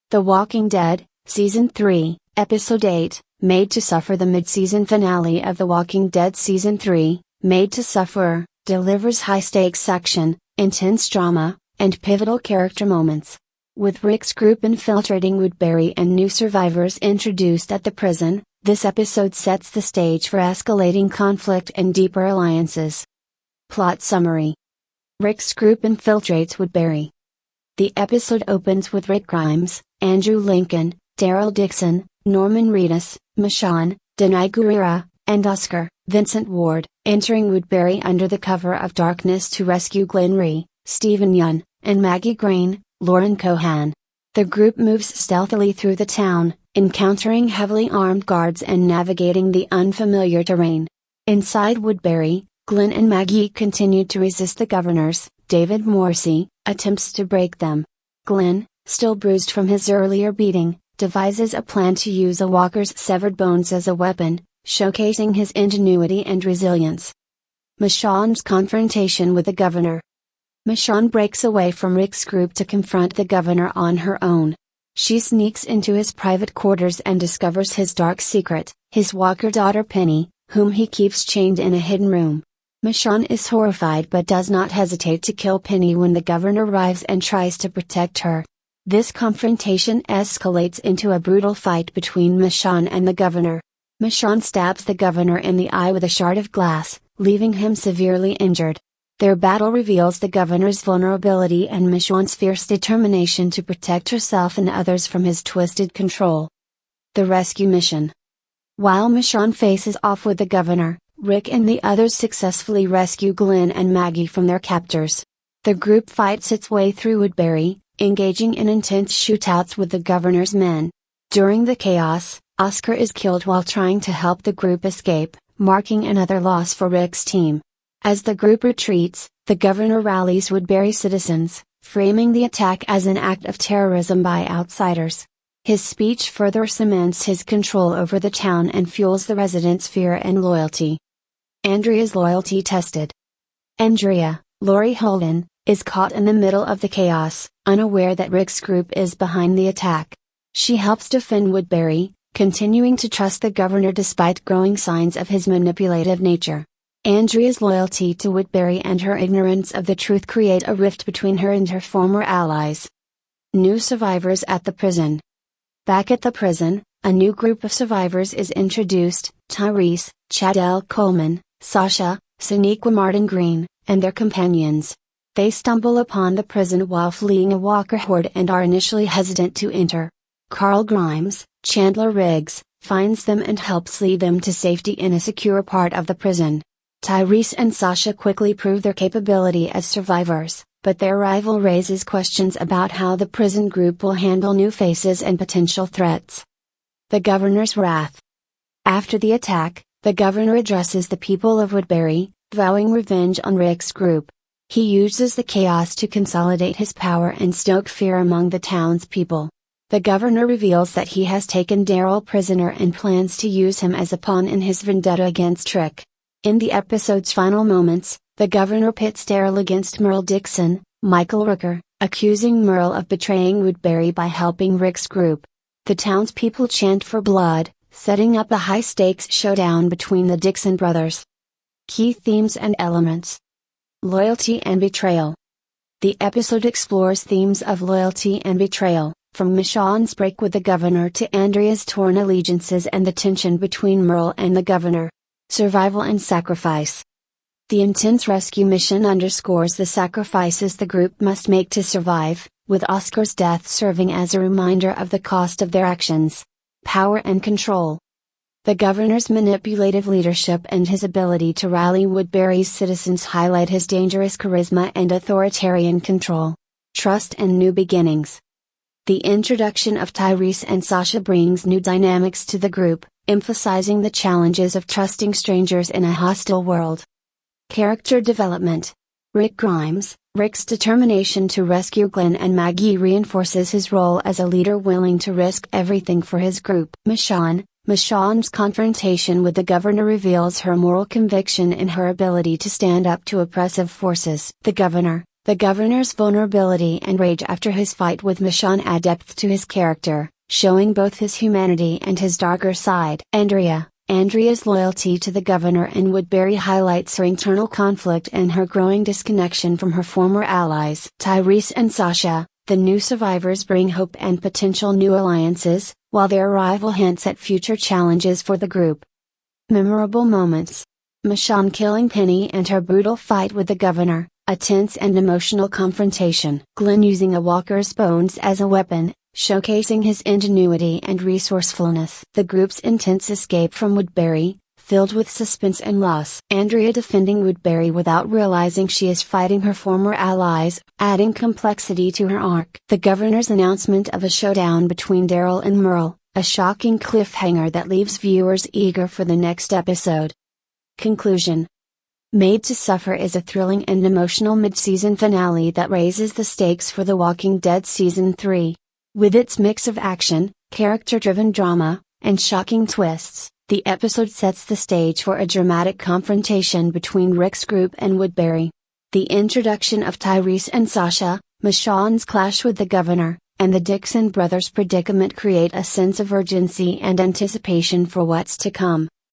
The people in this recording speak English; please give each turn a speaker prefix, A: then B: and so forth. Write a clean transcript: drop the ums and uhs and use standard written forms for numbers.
A: The Walking Dead, Season 3, Episode 8, Made to Suffer. The mid-season finale of The Walking Dead Season 3, Made to Suffer, delivers high-stakes action, intense drama, and pivotal character moments. With Rick's group infiltrating Woodbury and new survivors introduced at the prison, this episode sets the stage for escalating conflict and deeper alliances. Plot summary. Rick's group infiltrates Woodbury. The episode opens with Rick Grimes, Andrew Lincoln, Daryl Dixon, Norman Reedus, Michonne, Denai Guerrera, and Oscar, Vincent Ward, entering Woodbury under the cover of darkness to rescue Glenn Rhee, Stephen Yeun, and Maggie Green, Lauren Cohan. The group moves stealthily through the town, encountering heavily armed guards and navigating the unfamiliar terrain. Inside Woodbury, Glenn and Maggie continue to resist the governor's, David Morrissey, attempts to break them. Glenn, still bruised from his earlier beating, devises a plan to use a walker's severed bones as a weapon, showcasing his ingenuity and resilience. Michonne's confrontation with the governor. Michonne breaks away from Rick's group to confront the governor on her own. She sneaks into his private quarters and discovers his dark secret, his walker daughter Penny, whom he keeps chained in a hidden room. Michonne is horrified but does not hesitate to kill Penny when the governor arrives and tries to protect her. This confrontation escalates into a brutal fight between Michonne and the governor. Michonne stabs the governor in the eye with a shard of glass, leaving him severely injured. Their battle reveals the governor's vulnerability and Michonne's fierce determination to protect herself and others from his twisted control. The rescue mission. While Michonne faces off with the governor, Rick and the others successfully rescue Glenn and Maggie from their captors. The group fights its way through Woodbury, engaging in intense shootouts with the governor's men. During the chaos, Oscar is killed while trying to help the group escape, marking another loss for Rick's team. As the group retreats, the governor rallies Woodbury citizens, framing the attack as an act of terrorism by outsiders. His speech further cements his control over the town and fuels the residents' fear and loyalty. Andrea's loyalty tested. Andrea, Lori Holden, is caught in the middle of the chaos, unaware that Rick's group is behind the attack. She helps defend Woodbury, continuing to trust the governor despite growing signs of his manipulative nature. Andrea's loyalty to Woodbury and her ignorance of the truth create a rift between her and her former allies. New survivors at the prison. Back at the prison, a new group of survivors is introduced: Tyrese, Chadell Coleman, Sasha, Sonequa Martin Green, and their companions. They stumble upon the prison while fleeing a walker horde and are initially hesitant to enter. Carl Grimes, Chandler Riggs, finds them and helps lead them to safety in a secure part of the prison. Tyrese and Sasha quickly prove their capability as survivors, but their arrival raises questions about how the prison group will handle new faces and potential threats. The governor's wrath. After the attack, the governor addresses the people of Woodbury, vowing revenge on Rick's group. He uses the chaos to consolidate his power and stoke fear among the townspeople. The governor reveals that he has taken Daryl prisoner and plans to use him as a pawn in his vendetta against Rick. In the episode's final moments, the governor pits Daryl against Merle Dixon, Michael Rooker, accusing Merle of betraying Woodbury by helping Rick's group. The townspeople chant for blood, setting up a high-stakes showdown between the Dixon brothers. Key themes and elements. Loyalty and betrayal. The episode explores themes of loyalty and betrayal, from Michonne's break with the governor to Andrea's torn allegiances and the tension between Merle and the governor. Survival and sacrifice. The intense rescue mission underscores the sacrifices the group must make to survive, with Oscar's death serving as a reminder of the cost of their actions. Power and control. The governor's manipulative leadership and his ability to rally Woodbury's citizens highlight his dangerous charisma and authoritarian control. Trust and new beginnings. The introduction of Tyrese and Sasha brings new dynamics to the group, emphasizing the challenges of trusting strangers in a hostile world. Character development. Rick Grimes, Rick's determination to rescue Glenn and Maggie reinforces his role as a leader willing to risk everything for his group. Michonne's confrontation with the governor reveals her moral conviction and her ability to stand up to oppressive forces. The governor, The governor's vulnerability and rage after his fight with Michonne add depth to his character, showing both his humanity and his darker side. Andrea's loyalty to the governor in Woodbury highlights her internal conflict and her growing disconnection from her former allies. Tyrese and Sasha, the new survivors, bring hope and potential new alliances, while their arrival hints at future challenges for the group. Memorable moments. Michonne killing Penny and her brutal fight with the governor, a tense and emotional confrontation. Glenn using a walker's bones as a weapon, showcasing his ingenuity and resourcefulness. The group's intense escape from Woodbury, filled with suspense and loss. Andrea defending Woodbury without realizing she is fighting her former allies, adding complexity to her arc. The governor's announcement of a showdown between Daryl and Merle, a shocking cliffhanger that leaves viewers eager for the next episode. Conclusion. Made to Suffer is a thrilling and emotional mid-season finale that raises the stakes for The Walking Dead Season 3. With its mix of action, character-driven drama, and shocking twists, the episode sets the stage for a dramatic confrontation between Rick's group and Woodbury. The introduction of Tyrese and Sasha, Michonne's clash with the governor, and the Dixon brothers' predicament create a sense of urgency and anticipation for what's to come.